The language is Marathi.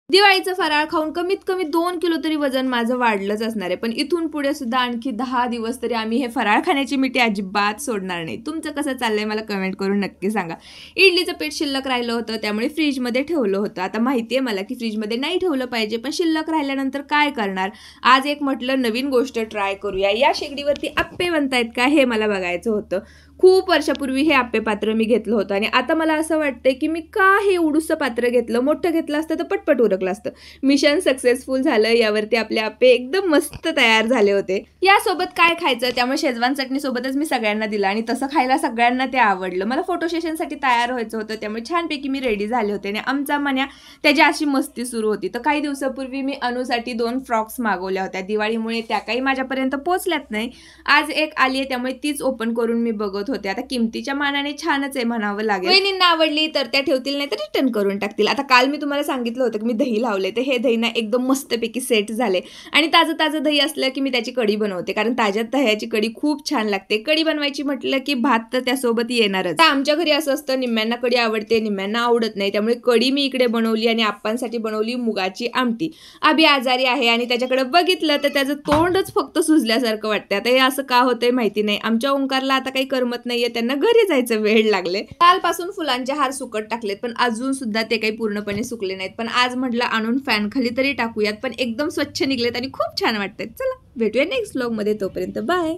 दिवाळीचं फराळ खाऊन कमीत कमी 2 किलो तरी वजन माझं वाढलंच असणार आहे. पण इथून पुढे सुद्धा आणखी 10 दिवस तरी आम्ही हे फराळ खाण्याची मिठी अजिबात सोडणार नाही. तुमचं कसं चाललंय मला कमेंट करून नक्की सांगा. इडलीचं पीठ शिल्लक राहिलं होतं, त्यामुळे फ्रीजमध्ये ठेवलं होतं. आता माहिती आहे मला की फ्रीजमध्ये नाही ठेवलं पाहिजे, पण शिल्लक राहिल्यानंतर काय करणार. आज एक म्हटलं नवीन गोष्ट ट्राय करूया. या शेगडीवरती आप्पे बनतायत का हे मला बघायचं होतं. खूप वर्षापूर्वी हे आप्पे पात्र मी घेतलं होतं आणि आता मला असं वाटतंय की मी का हे उडूसं पात्र घेतलं. मोठं घेतलं असतं तर पटपट उरकलं असतं. मिशन सक्सेसफुल झालं. यावरती आपले आप्पे एकदम मस्त तयार झाले होते. यासोबत काय खायचं, त्यामुळे शेजवान चटणी सोबतच मी सगळ्यांना दिलं आणि तसं खायला सगळ्यांना ते आवडलं. मला फोटो सेशनसाठी तयार व्हायचं होतं, त्यामुळे छानपैकी मी रेडी झाले होते आणि आमचा मन्या त्याची अशी मस्ती सुरू होती. तर काही दिवसापूर्वी मी अनुसाठी 2 फ्रॉक्स मागवल्या होत्या. दिवाळीमुळे त्या काही माझ्यापर्यंत पोहोचल्यात नाही. आज एक आली आहे, त्यामुळे तीच ओपन करून मी बघत होते. आता किमतीच्या मानाने छानच आहे म्हणावं लागेल. वहिनींना आवडली तर त्या ठेवतील, नाही तर रिटर्न करून टाकतील. आता काल मी तुम्हाला सांगितलं होतं की मी दही लावले, तर हे दही ना एकदम मस्तपैकी सेट झाले आणि ताजं ताजं दही असलं की मी त्याची कढी बनवते, कारण ताज्या दह्याची कढी खूप छान लागते. कढी बनवायची म्हटलं की भात तर त्यासोबत येणारच. आमच्या घरी असं असतं, निम्म्यांना कढी आवडते, निम्म्यांना आवडत नाही. त्यामुळे कढी मी इकडे बनवली आणि आप्पांसाठी बनवली मुगाची आमटी. अभि आजारी आहे आणि त्याच्याकडे बघितलं तर त्याचं तोंडच फक्त सुजल्यासारखं वाटतं. आता हे असं का होतंय माहिती नाही. आमच्या ओंकारला आता काही करमत नाहीये, त्यांना घरी जायचं वेळ लागले. कालपासून फुलांचे हार सुकत टाकलेत, पण अजून सुद्धा ते काही पूर्णपणे सुकले नाहीत. पण आज म्हटलं आणून फॅन खाली तरी टाकूयात, पण एकदम स्वच्छ निघलेत आणि खूप छान वाटतात. चला भेटूया नेक्स्ट व्लॉग मध्ये, तोपर्यंत बाय.